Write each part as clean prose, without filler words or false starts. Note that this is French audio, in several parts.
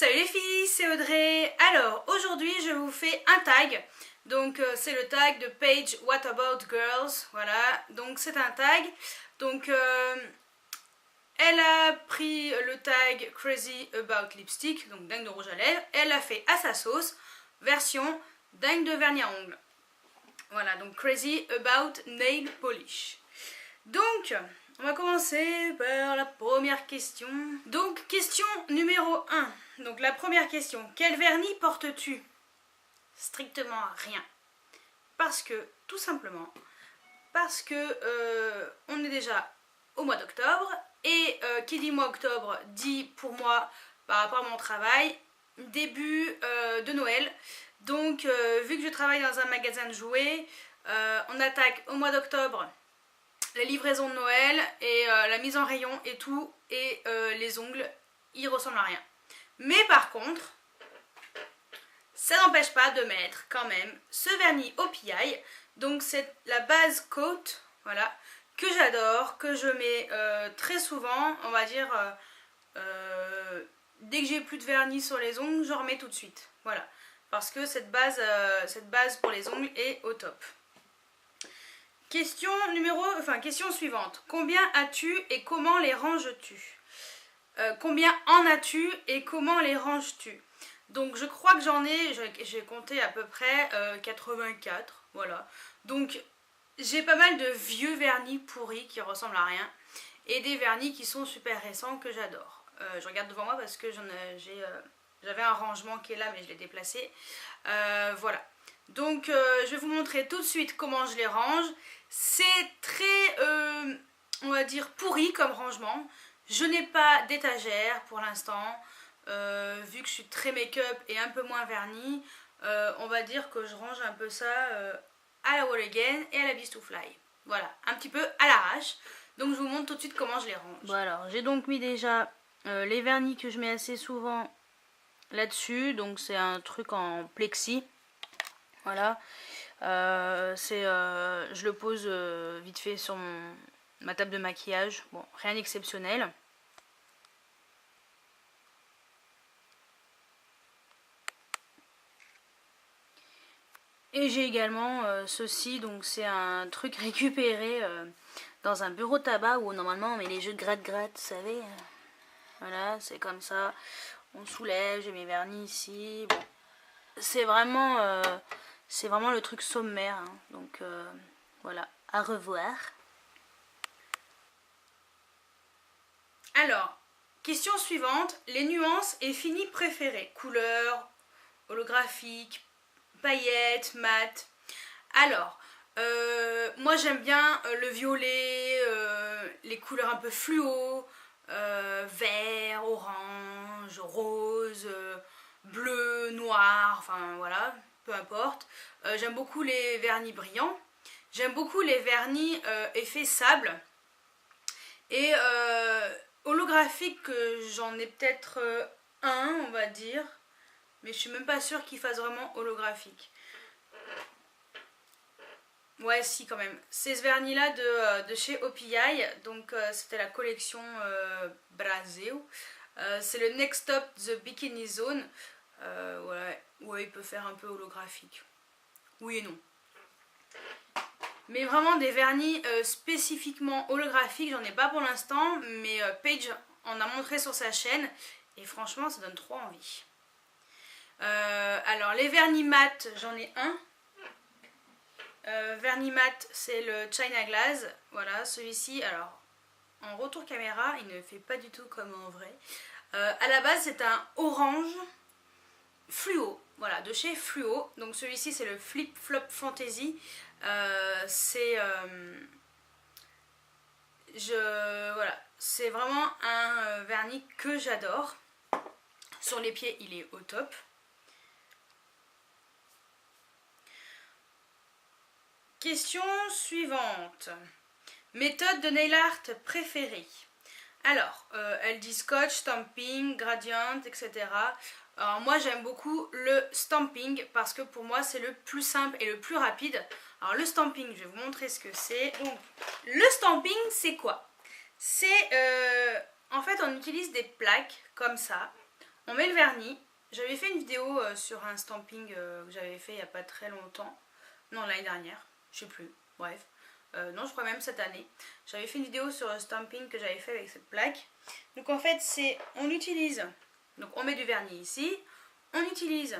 Salut les filles, c'est Audrey. Alors aujourd'hui je vous fais un tag. Donc c'est le tag de Page What About Girls. Voilà, donc c'est un tag. Donc elle a pris le tag Crazy About Lipstick, donc dingue de rouge à lèvres. Elle l'a fait à sa sauce, version dingue de vernis à ongles. Voilà, donc Crazy About Nail Polish. Donc on va commencer par la première question. Donc question numéro 1. Donc la première question. Quel vernis portes-tu? Strictement rien. Parce que, tout simplement, parce que on est déjà au mois d'octobre. Et qui dit mois d'octobre dit pour moi, par rapport à mon travail, début de Noël. Donc vu que je travaille dans un magasin de jouets, on attaque au mois d'octobre la livraison de Noël et la mise en rayon et tout, et les ongles, ils ressemblent à rien. Mais par contre, ça n'empêche pas de mettre quand même ce vernis au PI. Donc c'est la base coat, voilà, que j'adore, que je mets très souvent, on va dire, dès que j'ai plus de vernis sur les ongles, je remets tout de suite, voilà. Parce que cette base pour les ongles est au top. Question suivante. Combien as-tu et comment les ranges-tu? Combien en as-tu et comment les ranges-tu? Donc je crois que j'ai compté à peu près 84, voilà. Donc j'ai pas mal de vieux vernis pourris qui ressemblent à rien et des vernis qui sont super récents que j'adore. Je regarde devant moi parce que j'avais un rangement qui est là mais je l'ai déplacé. Voilà. Donc je vais vous montrer tout de suite comment je les range. C'est très, on va dire, pourri comme rangement. Je n'ai pas d'étagère pour l'instant. Vu que je suis très make-up et un peu moins vernis, on va dire que je range un peu ça à la Wall Again et à la Beast to Fly. Voilà, un petit peu à l'arrache. Donc je vous montre tout de suite comment je les range. Bon alors, j'ai donc mis déjà les vernis que je mets assez souvent là-dessus. Donc c'est un truc en plexi. Voilà. Je le pose vite fait sur ma table de maquillage. Bon, rien d'exceptionnel. Et j'ai également ceci, donc c'est un truc récupéré dans un bureau de tabac où normalement on met les jeux de gratte-gratte, vous savez. Voilà, c'est comme ça. On soulève, j'ai mes vernis ici. Bon, c'est vraiment le truc sommaire, hein. Donc voilà, à revoir. Alors, question suivante, les nuances et finis préférés, couleurs, holographiques, paillettes, mat. Alors, moi j'aime bien le violet, les couleurs un peu fluo, vert, orange, rose, bleu, noir, enfin voilà, peu importe. J'aime beaucoup les vernis brillants. J'aime beaucoup les vernis effet sable. Et holographique, j'en ai peut-être un, on va dire. Mais je suis même pas sûre qu'il fasse vraiment holographique. Ouais, si, quand même. C'est ce vernis-là de chez OPI. Donc, c'était la collection Braseo. C'est le Next Stop The Bikini Zone. Ouais, il peut faire un peu holographique. Oui et non. Mais vraiment, des vernis spécifiquement holographiques, j'en ai pas pour l'instant. Mais Paige en a montré sur sa chaîne. Et franchement, ça donne trop envie. Alors les vernis mat, j'en ai un. Vernis mat, c'est le China Glaze. Voilà, celui-ci, alors en retour caméra, il ne fait pas du tout comme en vrai. À la base, c'est un orange fluo. Voilà, de chez Fluo. Donc celui-ci, c'est le Flip Flop Fantasy. Voilà, c'est vraiment un vernis que j'adore. Sur les pieds, il est au top. Question suivante. Méthode de nail art préférée. Alors, elle dit scotch, stamping, gradient, etc. Alors moi j'aime beaucoup le stamping parce que pour moi c'est le plus simple et le plus rapide. Alors le stamping, je vais vous montrer ce que c'est. Donc le stamping c'est quoi? C'est en fait on utilise des plaques comme ça. on met le vernis. J'avais fait une vidéo sur un stamping que j'avais fait il n'y a pas très longtemps. Non, l'année dernière, je sais plus, bref. Non, je crois même cette année. J'avais fait une vidéo sur le stamping que j'avais fait avec cette plaque. Donc en fait, c'est, on utilise, donc on met du vernis ici, on utilise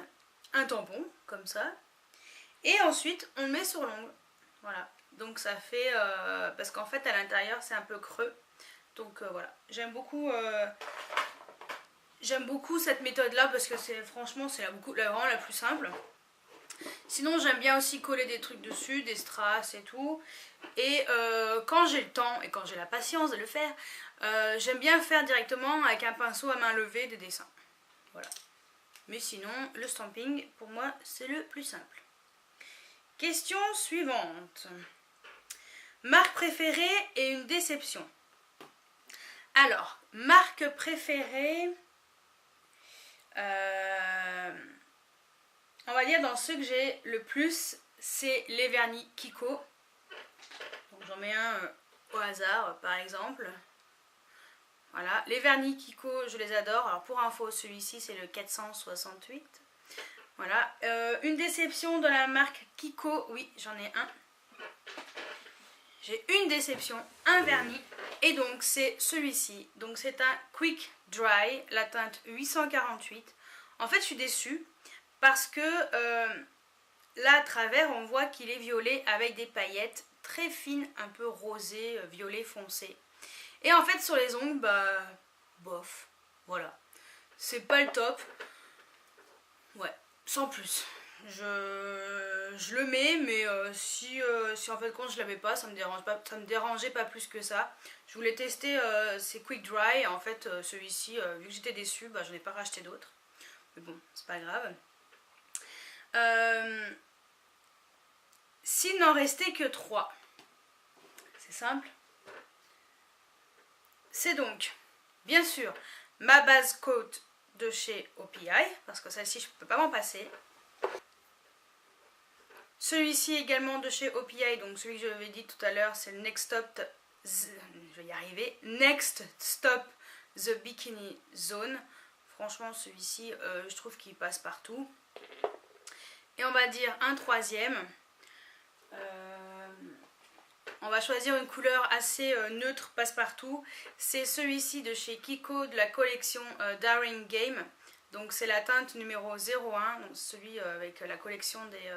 un tampon, comme ça, et ensuite on le met sur l'ongle. Voilà, donc ça fait, parce qu'en fait à l'intérieur c'est un peu creux. Donc voilà, j'aime beaucoup cette méthode là parce que c'est franchement c'est vraiment la plus simple. Sinon j'aime bien aussi coller des trucs dessus, des strass et tout. Et quand j'ai le temps et quand j'ai la patience de le faire, j'aime bien faire directement avec un pinceau à main levée des dessins. Voilà. Mais sinon le stamping pour moi c'est le plus simple. Question suivante. Marque préférée et une déception. Alors, marque préférée, on va dire dans ceux que j'ai le plus, c'est les vernis Kiko. Donc j'en mets un au hasard par exemple. Voilà, les vernis Kiko, je les adore. Alors pour info, celui-ci c'est le 468. Voilà, une déception de la marque Kiko, oui j'en ai un. J'ai une déception, un vernis, et donc c'est celui-ci. Donc c'est un Quick Dry, la teinte 848. En fait je suis déçue parce que là à travers on voit qu'il est violet avec des paillettes très fines, un peu rosées, violet foncé. Et en fait sur les ongles, bah bof, voilà. C'est pas le top. Ouais, sans plus. Je le mets, mais si en fait compte je l'avais pas, ça me dérangeait pas plus que ça. Je voulais tester ces Quick Dry, en fait celui-ci, vu que j'étais déçue, bah, j'en ai pas racheté d'autres. Mais bon, c'est pas grave. S'il n'en restait que 3, c'est simple. C'est donc, bien sûr, ma base coat de chez OPI, parce que celle-ci je peux pas m'en passer. Celui-ci également de chez OPI, donc celui que je vous avais dit tout à l'heure, c'est le Next Stop, je vais y arriver, Next Stop The Bikini Zone. Franchement celui-ci, je trouve qu'il passe partout. Et on va dire un troisième. On va choisir une couleur assez neutre, passe-partout. C'est celui-ci de chez Kiko de la collection Daring Game. Donc c'est la teinte numéro 01, donc celui avec la collection des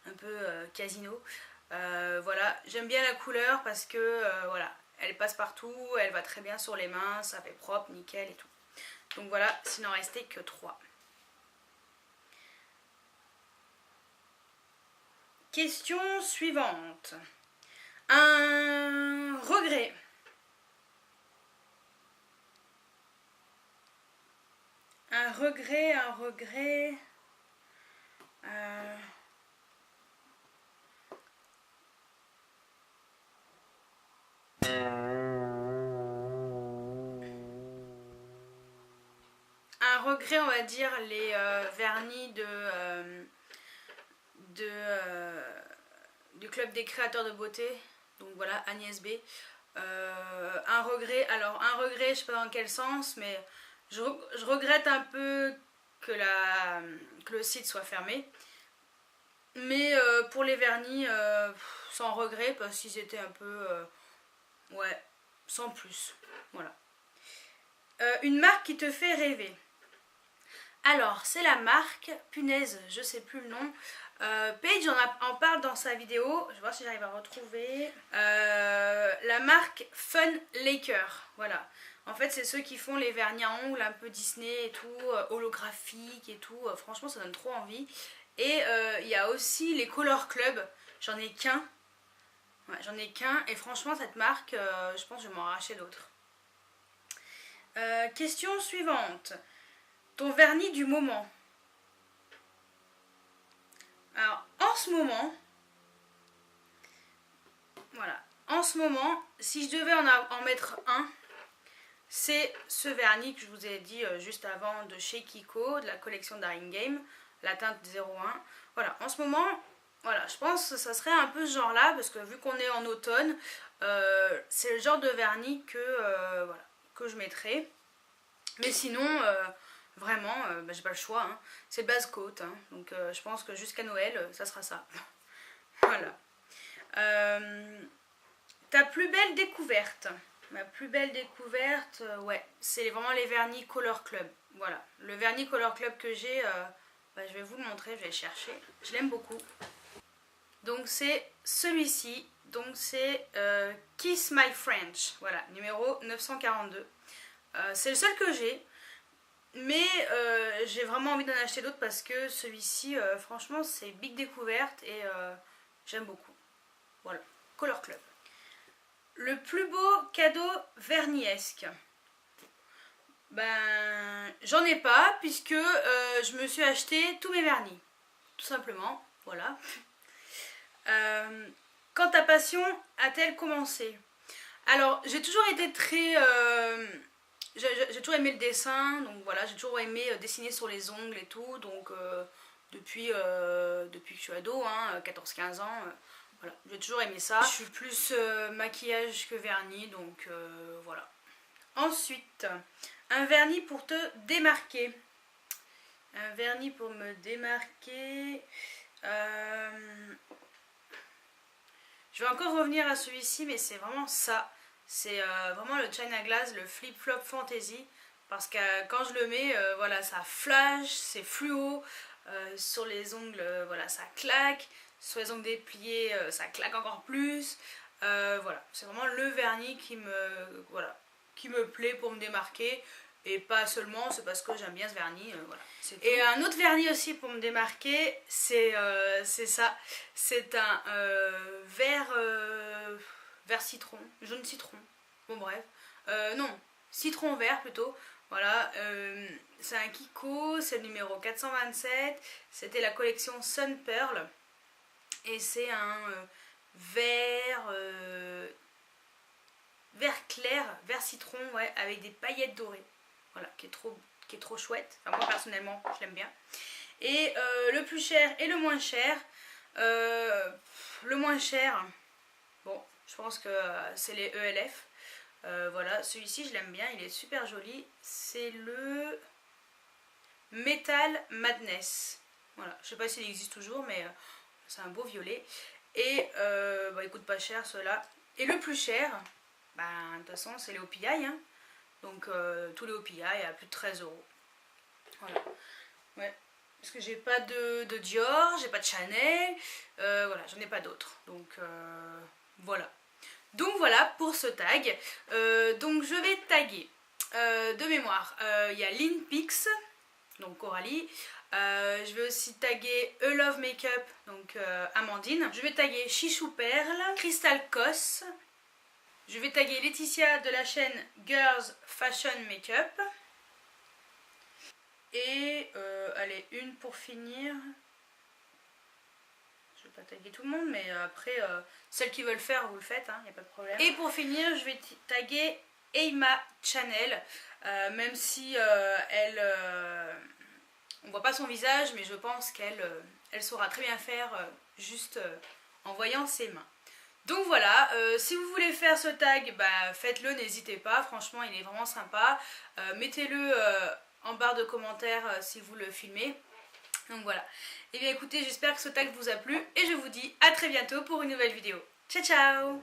un peu casino. Voilà, j'aime bien la couleur parce que voilà, elle passe partout, elle va très bien sur les mains, ça fait propre, nickel et tout. Donc voilà, s'il n'en restait que 3. Question suivante. Un regret. Un regret. Un regret, on va dire, les vernis du club des créateurs de beauté. Donc voilà, Agnès B. Un regret, alors un regret, je sais pas dans quel sens, mais je regrette un peu que le site soit fermé. Mais pour les vernis, sans regret, parce qu'ils étaient un peu... ouais, sans plus. Voilà. Une marque qui te fait rêver. Alors, c'est la marque, punaise, je sais plus le nom. Paige en parle dans sa vidéo, je vais voir si j'arrive à retrouver. La marque Fun Laker, voilà. En fait, c'est ceux qui font les vernis à ongles un peu Disney et tout, holographiques et tout. Franchement, ça donne trop envie. Et il y a aussi les Color Club, j'en ai qu'un. Ouais, j'en ai qu'un et franchement, cette marque, je pense que je vais m'en racheter d'autres. Question suivante. Ton vernis du moment. Alors, en ce moment, voilà, en ce moment, si je devais en mettre un, c'est ce vernis que je vous ai dit juste avant de chez Kiko, de la collection Daring Game, la teinte 01. Voilà, en ce moment, voilà, je pense que ça serait un peu ce genre-là, parce que vu qu'on est en automne, c'est le genre de vernis que, voilà, que je mettrais. Mais sinon, Vraiment, bah, j'ai pas le choix, hein. C'est base coat, hein. Donc je pense que jusqu'à Noël, ça sera ça. Voilà. Ta plus belle découverte. Ma plus belle découverte, ouais, c'est vraiment les vernis Color Club. Voilà, le vernis Color Club que j'ai, bah, je vais vous le montrer, je vais le chercher. Je l'aime beaucoup. Donc c'est celui-ci, donc c'est Kiss My French, voilà, numéro 942. C'est le seul que j'ai, mais j'ai vraiment envie d'en acheter d'autres parce que celui-ci, franchement, c'est big découverte et j'aime beaucoup. Voilà, Color Club. Le plus beau cadeau verniesque. Ben, j'en ai pas puisque je me suis acheté tous mes vernis, tout simplement, voilà. Quand ta passion a-t-elle commencé? Alors, j'ai toujours été très... j'ai toujours aimé le dessin, donc voilà, j'ai toujours aimé dessiner sur les ongles et tout, donc depuis que je suis ado, hein, 14-15 ans, voilà, j'ai toujours aimé ça. Je suis plus maquillage que vernis, donc voilà. Ensuite, un vernis pour te démarquer. Un vernis pour me démarquer... Je vais encore revenir à celui-ci, mais c'est vraiment ça. C'est vraiment le China Glass, le Flip Flop Fantasy. Parce que quand je le mets, voilà, ça flash, c'est fluo. Sur les ongles, voilà, ça claque. Sur les ongles dépliés, ça claque encore plus. Voilà, c'est vraiment le vernis voilà, qui me plaît pour me démarquer. Et pas seulement, c'est parce que j'aime bien ce vernis, voilà. Et un autre vernis aussi pour me démarquer, c'est ça. C'est un vert citron, jaune citron. Bon bref, non, citron vert plutôt. Voilà, c'est un Kiko, c'est le numéro 427. C'était la collection Sun Pearl. Et c'est un vert clair, vert citron, ouais, avec des paillettes dorées. Voilà, qui est trop chouette. Enfin, moi personnellement, je l'aime bien. Et le plus cher et le moins cher. Le moins cher, bon, je pense que c'est les ELF. Voilà, celui-ci, je l'aime bien, il est super joli. C'est le Metal Madness. Voilà, je sais pas s'il existe toujours, mais c'est un beau violet. Et bah, il coûte pas cher, ceux-là. Et le plus cher, bah, de toute façon, c'est les OPI, hein. Donc tous les OPI à plus de 13 €. Voilà. Ouais. Parce que j'ai pas de Dior, j'ai pas de Chanel, voilà, j'en ai pas d'autres. Donc voilà. Donc voilà pour ce tag. Donc je vais taguer de mémoire. Il y a Lynn Pix, donc Coralie. Je vais aussi taguer A Love Makeup, donc Amandine. Je vais taguer Chichou Perle, Crystal Cos. Je vais taguer Laetitia de la chaîne Girls Fashion Makeup. Et allez, une pour finir. Je vais pas taguer tout le monde, mais après, celles qui veulent le faire, vous le faites, hein, y a pas de problème. Et pour finir, je vais taguer Emma Chanel, même si on voit pas son visage, mais je pense qu'elle saura très bien faire juste en voyant ses mains. Donc voilà, si vous voulez faire ce tag, bah, faites-le, n'hésitez pas, franchement il est vraiment sympa. Mettez-le en barre de commentaires si vous le filmez. Donc voilà. Et bien écoutez, j'espère que ce tag vous a plu et je vous dis à très bientôt pour une nouvelle vidéo. Ciao ciao!